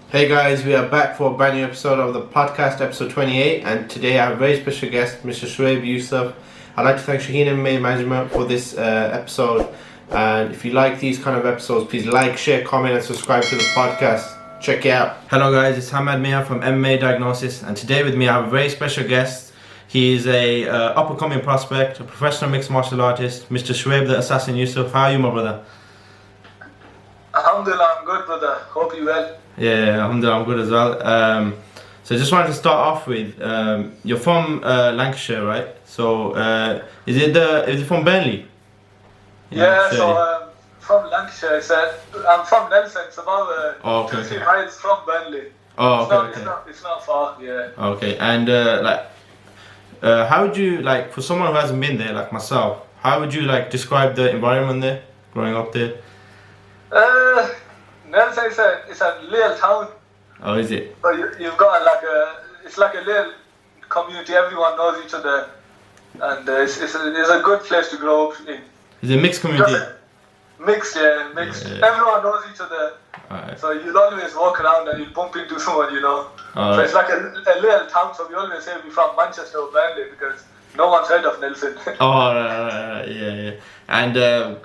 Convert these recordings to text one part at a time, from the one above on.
Hey guys, we are back for a brand new episode of the podcast, episode 28, and today I have a very special guest, Mr. Shoaib Yousaf. I'd like to thank Shaheen MMA management for this episode, and if you like these kind of episodes, please like, share, comment and subscribe to the podcast. Check it out. Hello guys, it's Hammad Mir from MMA Diagnosis, and today with me I have a very special guest. He is a up-and-coming prospect, a professional mixed martial artist, Mr. Shoaib The Assassin Yousaf. How are you, my brother? Alhamdulillah, I'm good, brother. Hope you well. Yeah, Alhamdulillah, I'm good as well. So I just wanted to start off with, you're from Lancashire, right? So is it from Burnley? Yeah, so from Lancashire. I'm from Nelson. It's about 2-3 miles from Burnley. Oh, okay. It's not far, yeah. Okay, and how would you, like, for someone who hasn't been there, like myself, how would you like describe the environment there, growing up there? Nelson is a little town. Oh, is it? So you've got it's like a little community. Everyone knows each other, and it's a good place to grow up in. Is it a mixed community? Mixed. Yeah. Everyone knows each other. Alright. So you'll always walk around and you'll bump into someone, you know. So it's like a little town. So we always say we're from Manchester or Burnley because no one's heard of Nelson. Yeah. And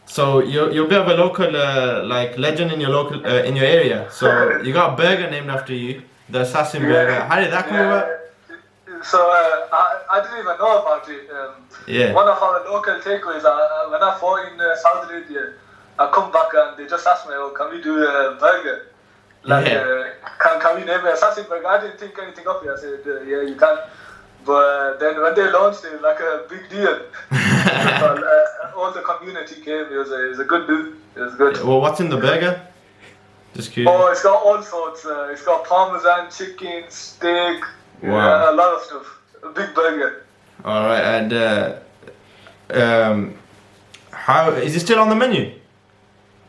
so you're a bit of a local like legend in your in your area. So you got a burger named after you, the Assassin Burger. How did that come about? So I didn't even know about it. One of our local takeaways. When I fought in Saudi Arabia, I come back and they just asked me, "Oh, can we do a burger? Can we name it Assassin Burger?" I didn't think anything of it. I said, "Yeah, you can." But then when they launched it, like a big deal. All the community came. It was a good do. It was good. Well, what's in the burger? Just curious. Oh, it's got all sorts. It's got parmesan, chicken, steak, a lot of stuff. A big burger. All right, and how is it still on the menu?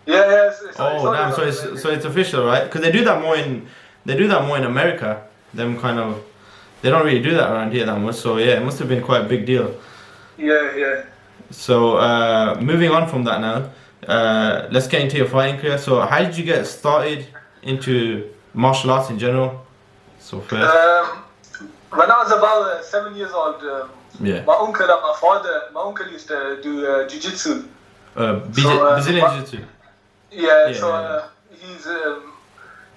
Yeah. Damn! So it's official, right? Because they do that more in America. They don't really do that around here that much. So yeah, it must have been quite a big deal. Yeah. So moving on from that now, let's get into your fighting career. So how did you get started into martial arts in general? So first. When I was about 7 years old, my uncle and my uncle used to do jiu-jitsu. Brazilianjiu-jitsu.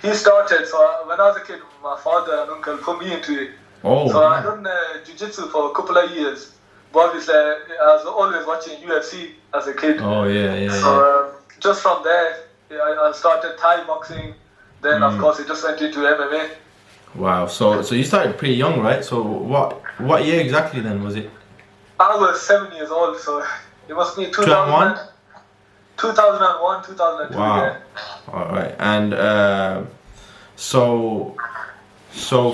He started. So when I was a kid, my father and uncle put me into it. I done jiu-jitsu for a couple of years. But obviously, I was always watching UFC as a kid. So just from there, I started Thai boxing. Then of course, it just went into MMA. Wow. So you started pretty young, right? So what year exactly then was it? I was 7 years old, so it must be 2001, 2002. Wow. Yeah. All right. And so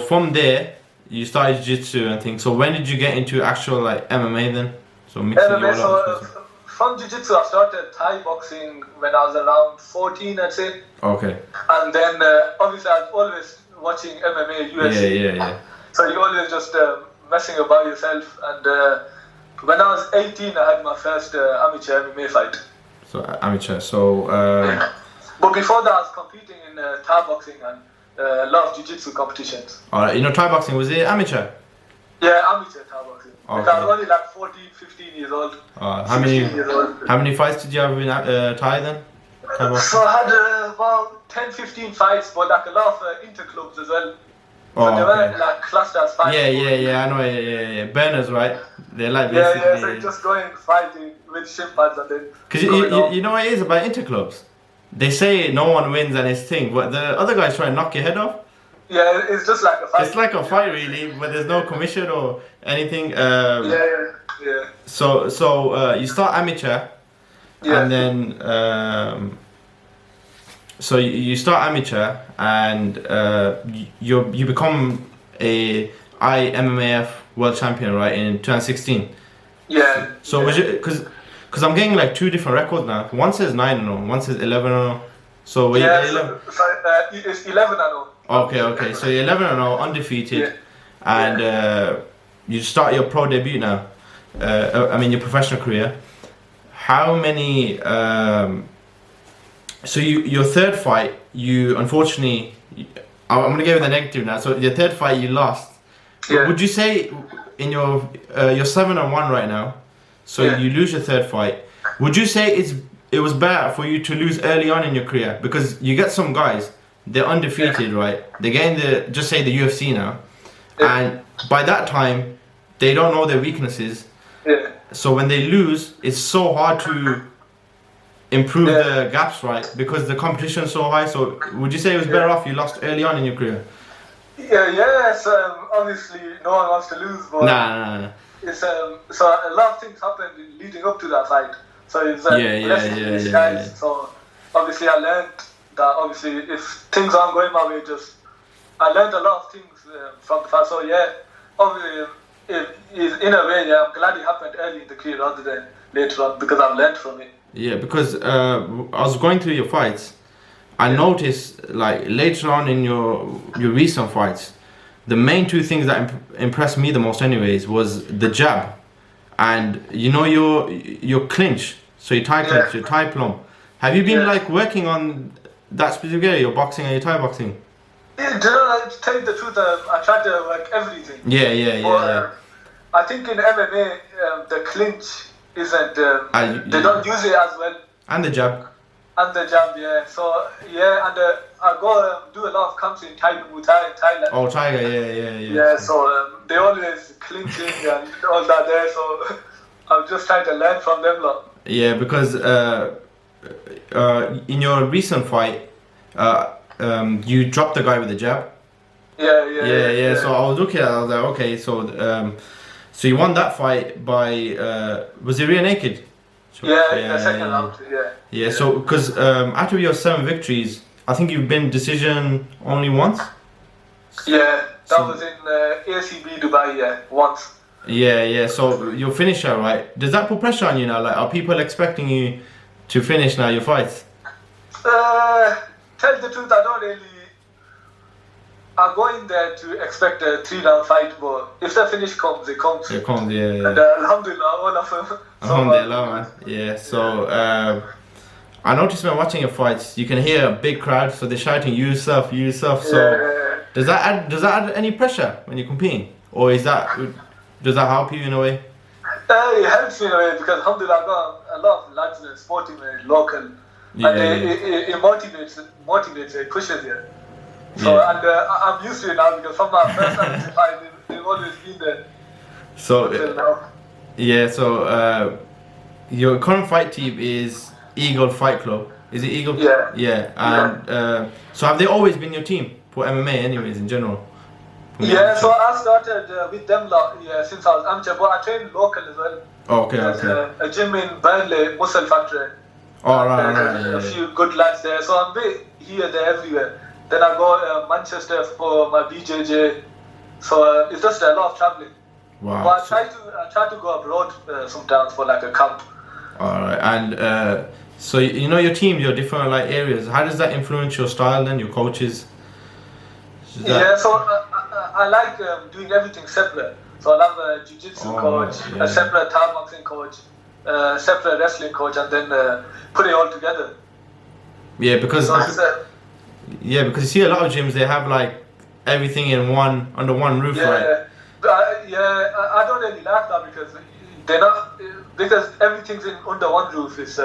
from there, you started jiu-jitsu and things. So when did you get into actual like MMA then? So mixing MMA, from jiu-jitsu I started Thai boxing when I was around 14, I'd say. Okay. And then obviously I was always watching MMA, UFC. Yeah. So you always just messing about yourself. And when I was 18, I had my first amateur MMA fight. So amateur. So. But before that, I was competing in Thai boxing and a lot of jiu-jitsu competitions. Alright, Thai boxing, was it amateur? Yeah, amateur Thai boxing. Okay. Because I was only like 14, 15 years old. How many fights did you have in Thai then? So I had about 10, 15 fights, but like a lot of interclubs as well. So they weren't like classed as fights. Yeah, I know, yeah. Burners, right? They're like basically... Yeah, so you just go and fighting with shin pads and then... Because you know what it is about interclubs? They say no one wins and it's thing, but the other guys try and knock your head off. Yeah, it's just like a fight. It's like a fight really, but there's no commission or anything. Yeah. So you start amateur, and then so you start amateur and you become a IMMAF world champion, right, in 2016. Yeah. So was it because I'm getting like two different records now. One says 9-0, one says 11-0. So were you 11? It's 11-0. Okay. So you're 11-0, undefeated, and you start your pro debut now. Your professional career. How many? So your third fight, you unfortunately I'm gonna give you the negative now. So your third fight you lost. Yeah. Would you say in you're 7-1 right now? So you lose your third fight. Would you say it was better for you to lose early on in your career? Because you get some guys, they're undefeated, right? They're getting the UFC now, and by that time, they don't know their weaknesses. Yeah. So when they lose, it's so hard to improve the gaps, right? Because the competition is so high. So would you say it was better off you lost early on in your career? Yes. Obviously, no one wants to lose, but Nah. it's so a lot of things happened leading up to that fight. So it's these guys. So obviously, I learned that obviously if things aren't going my way, I learned a lot of things from the fight. So obviously, in a way, I'm glad it happened early in the career rather than later on because I've learned from it. Yeah, because I was going through your fights. I noticed like later on in your recent fights, the main two things that impressed me the most anyways was the jab and your clinch, so your Thai clinch, your Thai plum. Have you been like working on that specific area, your boxing and your Thai boxing? Yeah, to tell you the truth, I tried to work everything. Yeah. I think in MMA, the clinch isn't, they don't use it as well. And the jab. And the jab, So, and I go do a lot of camps in Tiger Muay Thai in Thailand. Oh, Tiger, yeah. Yeah, so they always clinching and all that there, so I'm just trying to learn from them lot. Yeah, because in your recent fight, you dropped the guy with the jab. Yeah. So I was looking at it, I was like, okay, so you won that fight by, was it rear naked? The second round, Yeah, so because out of your 7 victories, I think you've been decision only once? Yeah, that was in ACB Dubai, once. Yeah, so your finisher, right? Does that put pressure on you now? Like, are people expecting you to finish now your fights? Tell the truth, I don't really. I go in there to expect a 3-round fight, but if the finish comes, it comes. It comes, yeah. And alhamdulillah, all of them. Alhamdulillah, man. Yeah, so I noticed when watching your fights, you can hear a big crowd, so they're shouting Yousaf. So does that add any pressure when you're competing, or does that help you in a way? It helps me in a way because alhamdulillah, I got a lot of lads that supporting me local, and it motivates, it pushes you. So and I'm used to it now because from my first time to fight, they've always been there. So your current fight team is Eagle Fight Club. Is it Eagle? Yeah. And so have they always been your team for MMA, anyways, in general? So I started with them since I was amateur, but I trained local as well. Okay. There's a gym in Burnley, Muscle Factory. Right. A few good lads there, so I'm a bit here, there, everywhere. Then I go Manchester for my BJJ, so it's just a lot of traveling. Wow. But I try to go abroad sometimes for like a camp. Alright, and so your team, your different like areas. How does that influence your style then, your coaches? So I like doing everything separate. So I have a jiu-jitsu coach, a separate Thai boxing coach, a separate wrestling coach, and then put it all together. Yeah, because because you see a lot of gyms, they have like everything under one roof, right? I don't really like that because everything's under one roof. Is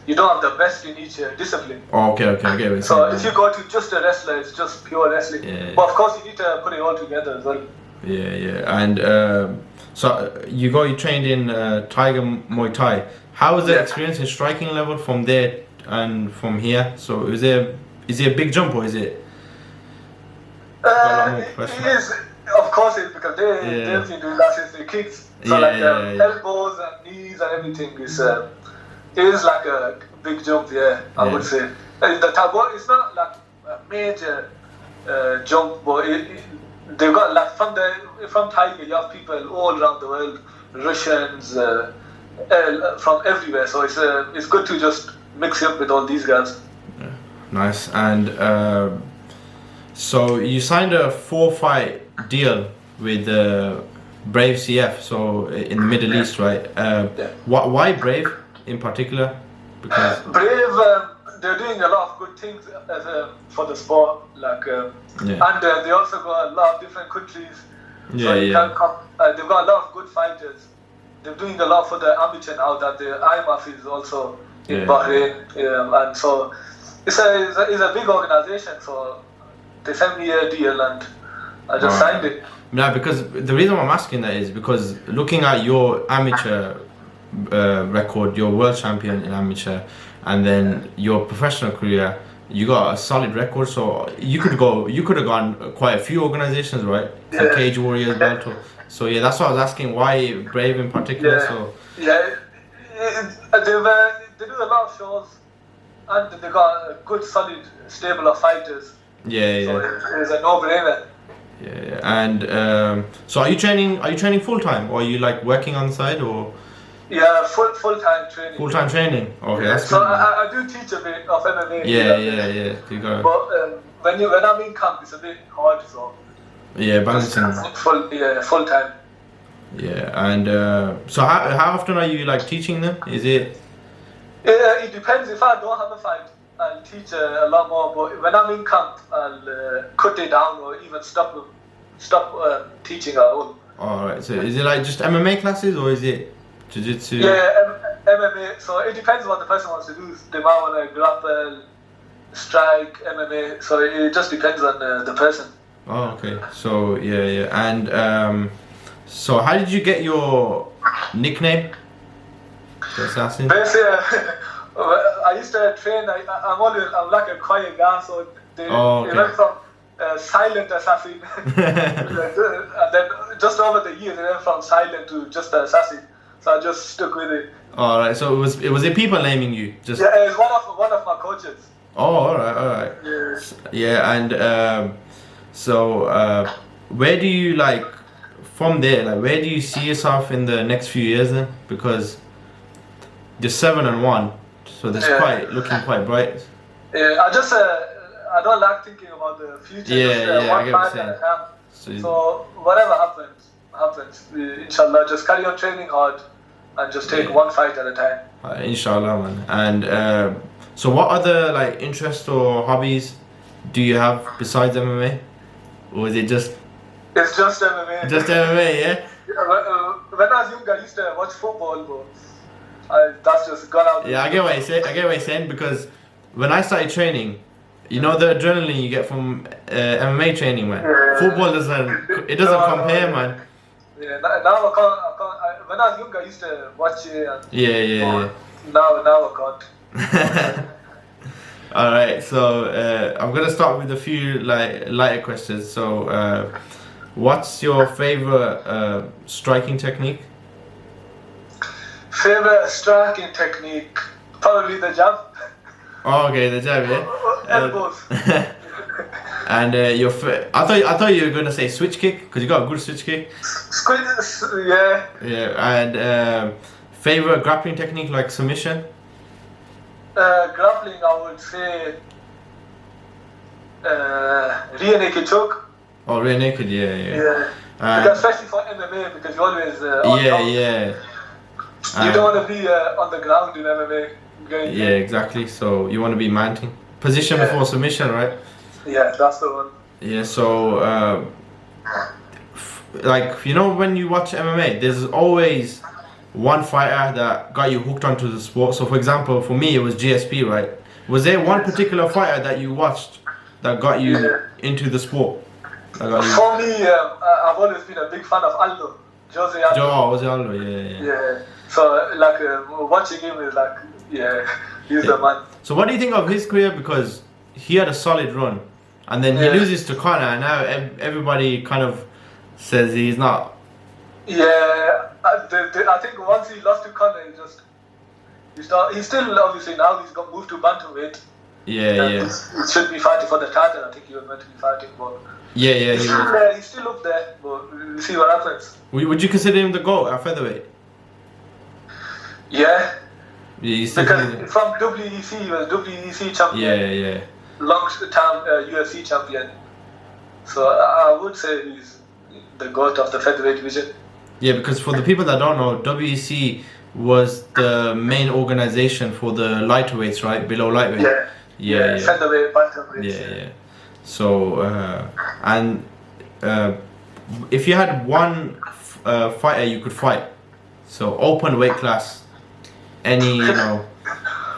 you don't have the best in each discipline. Okay, I get it. So if you go to just a wrestler, it's just pure wrestling. But of course, you need to put it all together as well. Yeah, and so you trained in Tiger Muay Thai. How was the experience in striking level from there and from here? So is it a big jump or is it? It is, of course, because they've been doing that since they're kids. So elbows and knees and everything it is like a big jump. I would say the Tabo is not like a major jump, but they've got like from Tiger you have people all around the world, Russians from everywhere. So it's good to just mix it up with all these guys. Nice. And so you signed a 4-fight deal with Brave CF, so in the Middle East, right? Why Brave in particular? Because Brave, they're doing a lot of good things for the sport, and they also got a lot of different countries. They've got a lot of good fighters. They're doing a lot for the amateur now that the IMMAF is also in Bahrain, and so it's a big organization. So they sent me a deal and I just signed it. Yeah, because the reason why I'm asking that is because looking at your amateur record, you're world champion in amateur, and then your professional career, you got a solid record. So you could have gone quite a few organizations, right? From Cage Warriors, Bellator. So that's why I was asking why Brave in particular. They do a lot of shows, and they got a good, solid stable of fighters. So it's a no-brainer. And so are you training full time, or are you like working on the side, or? Yeah, full time training. Full time training. Okay, that's so good. I do teach a bit of MMA. You got. But when I'm in camp, it's a bit hard. So. Balancing. Full time. And so how often are you like teaching them? Is it? It depends. If I don't have a fight, I'll teach a lot more. But when I'm in camp, I'll cut it down or even stop teaching at all. Alright. So is it like just MMA classes, or is it jiu-jitsu? MMA. So it depends what the person wants to do. They might want to grapple, strike, MMA. So it just depends on the person. Oh, okay. So and so how did you get your nickname, The Assassin? Basically, I used to train. I'm like a quiet guy, so it went from silent assassin, and then just over the years, it went from silent to just the assassin. So I just stuck with it. All right. So it was people naming you? Just it was one of my coaches. Oh, all right. And so where do you from there? Where do you see yourself in the next few years then? Because you're 7-1, so that's looking quite bright. I don't like thinking about the future. I get what you're saying. So whatever happens. Inshallah, just carry on training hard and just take one fight at a time. Inshallah, man. And so what other interests or hobbies do you have besides MMA? Or is it just... It's just MMA. Just MMA, yeah? When I was younger, I used to watch football, but that's just gone out. I get what you're saying, because when I started training, you know the adrenaline you get from MMA training, man. Football doesn't compare, man. Now I can't. When I was younger, I used to watch it. And Now I can't. All right, so I'm gonna start with a few lighter questions. So, what's your favorite striking technique? Favorite striking technique, probably the jab. Oh, okay, the jab, yeah. Elbows. And I thought you were gonna say switch kick, because you got a good switch kick. Yeah. And favorite grappling technique, like submission. Grappling, I would say rear naked choke. Oh, rear naked, yeah. Because especially for MMA, because you always you don't want to be on the ground in MMA. Exactly. So you want to be mounting position before submission, right? Yeah, that's the one. Yeah. So when you watch MMA, there's always one fighter that got you hooked onto the sport. So for example, for me it was GSP, right? Was there one particular fighter that you watched that got you into the sport? For me, I've always been a big fan of Aldo. Jose Aldo, yeah. So watching him is he's the man. So what do you think of his career? Because he had a solid run, and then he loses to Conor, and now everybody kind of says he's not. Yeah, I think once he lost to Conor, he's still obviously now he's got moved to bantamweight. He should be fighting for the title. I think he was meant to be fighting, but he's still up there. But we'll see what happens. Would you consider him the GOAT at featherweight? Yeah. Because from WEC, he was WEC champion. Long-time UFC champion. So I would say he's the GOAT of the featherweight division. Yeah, because for the people that don't know, WEC was the main organization for the lighterweights, right? Below lightweight. Yeah. Featherweight, bantamweight. Yeah. So and if you had one fighter you could fight, so open weight class, any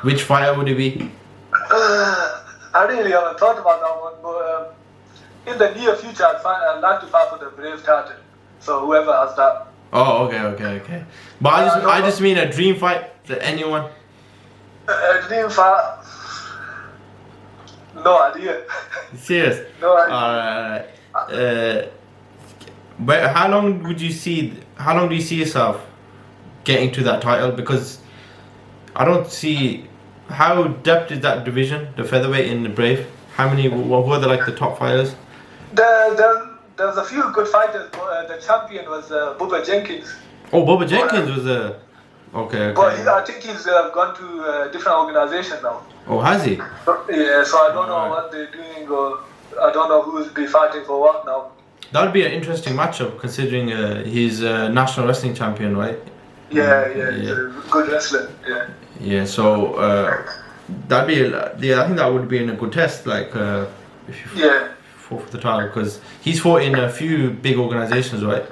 which fighter would it be? I really haven't thought about that one, but in the near future I'd like to fight for the Brave title. So whoever has that. Oh, okay. But I just mean a dream fight to anyone. A dream fight? No idea. Serious? No idea. But how long do you see yourself getting to that title? Because I don't see how depth is that division, the featherweight in the Brave. How many? What were the top fighters? There was a few good fighters, but the champion was Bubba Jenkins. Oh, Bubba Jenkins was okay. But I think he's gone to a different organization now. Oh, has he? Yeah, so I don't know what they're doing, or I don't know who's be fighting for what now. That would be an interesting matchup, considering he's a national wrestling champion, right? Yeah. He's a good wrestler. Yeah. Yeah, so that'd be I think that would be in a good test, if you fought for the title, because he's fought in a few big organizations, right?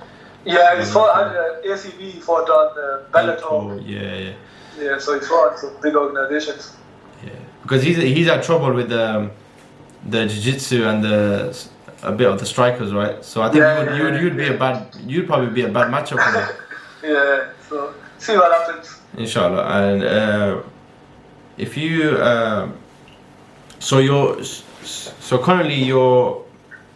Yeah, he's fought at ACB, he fought on Bellator. Yeah, so he's fought some big organizations. Yeah, because he's had trouble with the jiu-jitsu and a bit of the strikers, right? So I think you'd probably be a bad matchup for him. Yeah, so see what happens. Inshallah. And if you so currently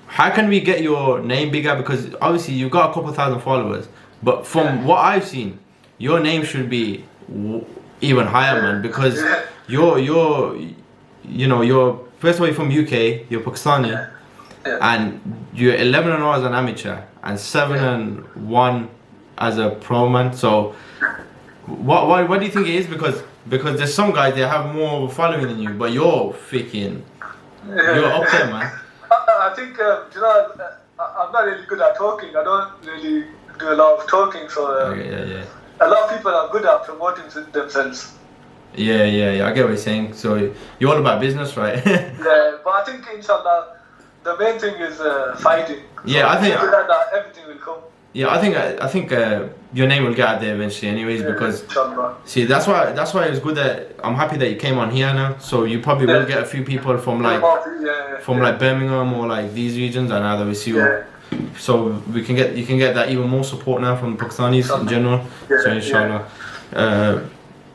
how can we get your name bigger? Because obviously you've got a couple thousand followers, but from what I've seen, your name should be even higher, man. Because you're first of all, you're from UK, you're Pakistani, and you're 11-0 as an amateur and 7-1 as a pro man. So what do you think it is? Because there's some guys that have more of a following than you, but you're up there, man. I think I'm not really good at talking. I don't really do a lot of talking, so a lot of people are good at promoting themselves. Yeah, I get what you're saying. So you're all about business, right? Yeah, but I think inshallah the main thing is fighting. Yeah, so I think that everything will come. Yeah, I think your name will get out there eventually, anyways. Because see, that's why it was good that I'm happy that you came on here now. So you probably will get a few people from like Birmingham or like these regions, and either we see you. So you can get that even more support now from Pakistanis in general. So inshallah.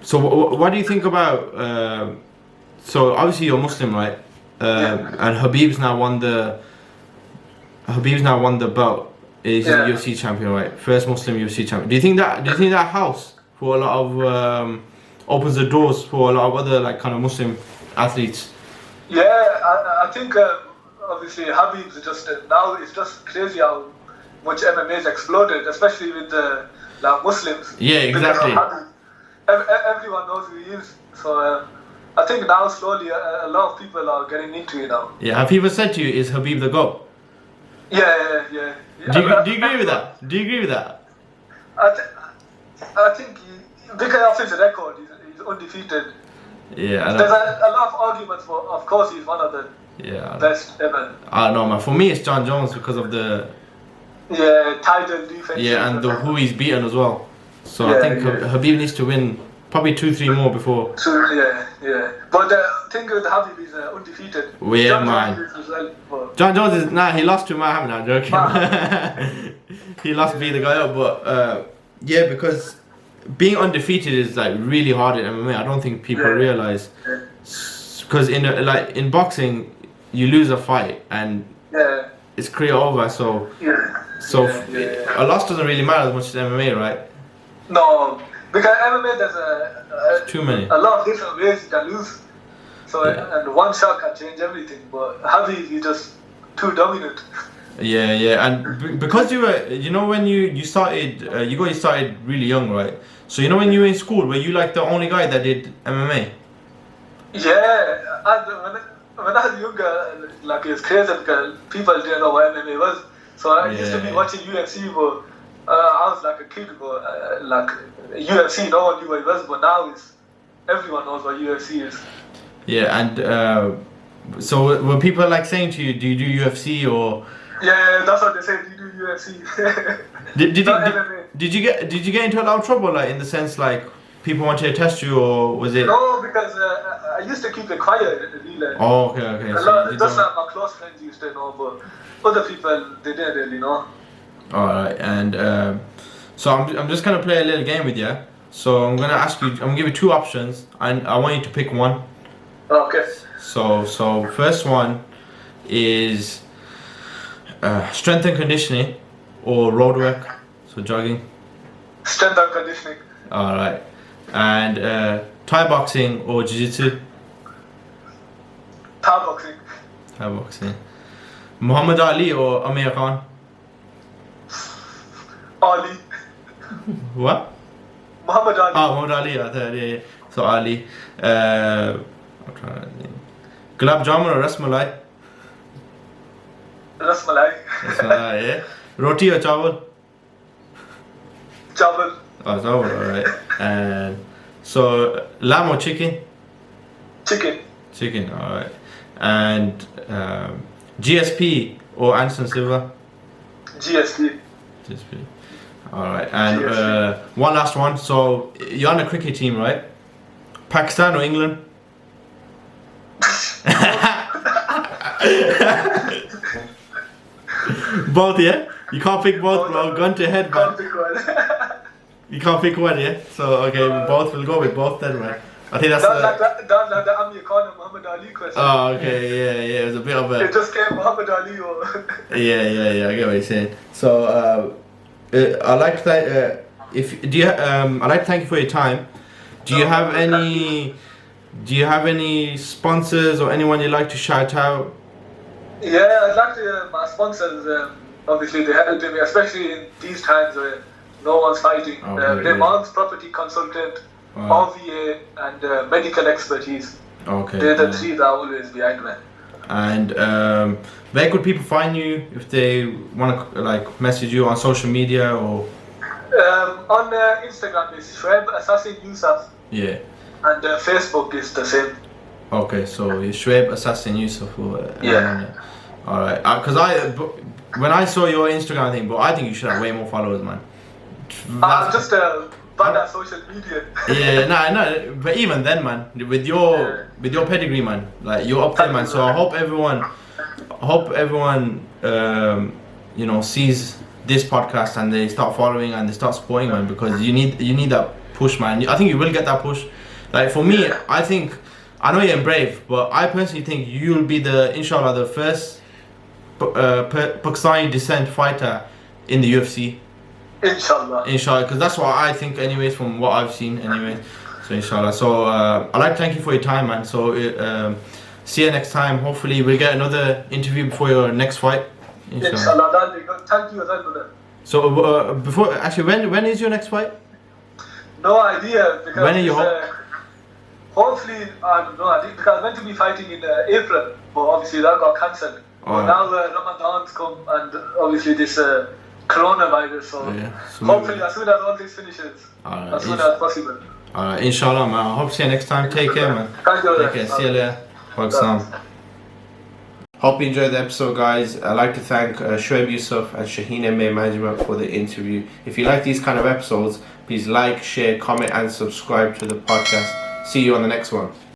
So what do you think about? So obviously you're Muslim, right? And Habib's now won the belt. He's a UFC champion, right? First Muslim UFC champion. Do you think that helps for a lot of opens the doors for a lot of other like kind of Muslim athletes? Yeah, I think obviously Habib's just now it's just crazy how much MMA has exploded, especially with the Muslims. Yeah, exactly. Everyone knows who he is, so I think now slowly a lot of people are getting into it now. Yeah, have people said to you, is Habib the GOAT? Yeah. Do you agree with that? Do you agree with that? I think because of his record, he's undefeated. Yeah, there's a lot of arguments for. Of course, he's one of the best ever. I don't know, man. For me, it's John Jones because of the title defense. Yeah, and who he's beaten as well. So I think Habib needs to win probably 2-3 more before. Yeah. But the thing with Habib is undefeated. Well, yeah, man. John Jones is he lost to Muhammad. I'm joking. He lost to be the guy up, but because being undefeated is like really hard in MMA. I don't think people realize, because in boxing you lose a fight and it's career over. So a loss doesn't really matter as much as MMA, right? No, because MMA there's too many. A lot of different ways you can lose. So and one shot can change everything. But Habib, he's just too dominant. Yeah, and because you were, when you started, you started really young, right? So when you were in school, were you like the only guy that did MMA? Yeah, when I was younger, like it was crazy because people didn't know what MMA was. So I used to be watching UFC, but I was like a kid, but like UFC, no one knew what it was, but now everyone knows what UFC is. Yeah, and so were people like saying to you, do you do UFC or? Yeah, that's what they say. Do you do UFC? Did you get into a lot of trouble, like in the sense like people wanted to test you, or was it? No, because I used to keep it quiet. Really. Oh, okay. Just like my close friends used to know, but other people they didn't really know. All right, and so I'm just gonna play a little game with you. So I'm gonna give you two options, and I want you to pick one. Okay. So first one is strength and conditioning or road work, so jogging. Strength and conditioning. All right, and Thai boxing or jiu-jitsu. Thai boxing. Thai boxing. Muhammad Ali or Amir Khan. Ali. What? Muhammad Ali. Muhammad Ali. I thought, yeah. So Ali. I'm trying to think. Gulab jamun or rasmalai? Rasmalai. Rasmalai, yeah. Roti or chawal? Chawal. Oh, chawal, alright. And so lamb or chicken? Chicken. Chicken, alright. And GSP or Anderson Silva? GSP. GSP. Alright, and one last one. So you're on a cricket team, right? Pakistan or England? Both, yeah? You can't pick both, bro. Gun to head, man. Can't pick one. You can't pick one, yeah? So, okay, both. We'll go with both then, man. I think that's like the Amir Khan and Muhammad Ali question. Oh, okay, yeah. It was a bit of a... It just came Muhammad Ali or... Yeah, I get what you're saying. So, I'd like to I'd like to thank you for your time. Do you have any sponsors or anyone you'd like to shout out? Yeah, I'd like to. My sponsors, obviously, they helped me, especially in these times where no one's fighting. Their mom's property consultant, RVA, and medical expertise. Okay. They're the three that are always behind me. And where could people find you if they want to like message you on social media or? On Instagram is Shoaib The Assassin Yousaf. Yeah. And Facebook is the same. Okay, so you're Shoaib The Assassin Yousaf. Yeah. All right. Because when I saw your Instagram thing, but I think you should have way more followers, man. I'm just bad at social media. Yeah, no. But even then, man, with your pedigree, man, like you're up there, man. So I hope everyone, sees this podcast and they start following and they start supporting, man, because you need that push, man. I think you will get that push. Like for me, I know you're brave, but I personally think you'll be inshallah, the first Pakistani descent fighter in the UFC. Inshallah, because that's what I think, anyways, from what I've seen, anyway. So inshallah. So I'd like to thank you for your time, man. So see you next time. Hopefully we'll get another interview before your next fight. Inshallah, that'll be good. Thank you as well. So when is your next fight? No idea. Because when are you hopefully, I don't know. I think because I was meant to be fighting in April, but obviously that got cancelled. But now Ramadan's come and obviously this coronavirus. So hopefully as soon as all this finishes, as soon as possible. Inshallah, man. I hope to see you next time. Take care, man. Thank you. Take care. See you later. Hope you enjoyed the episode, guys. I'd like to thank Shoaib Yousaf and Shaheen MMA Management for the interview. If you like these kind of episodes, please like, share, comment and subscribe to the podcast. See you on the next one.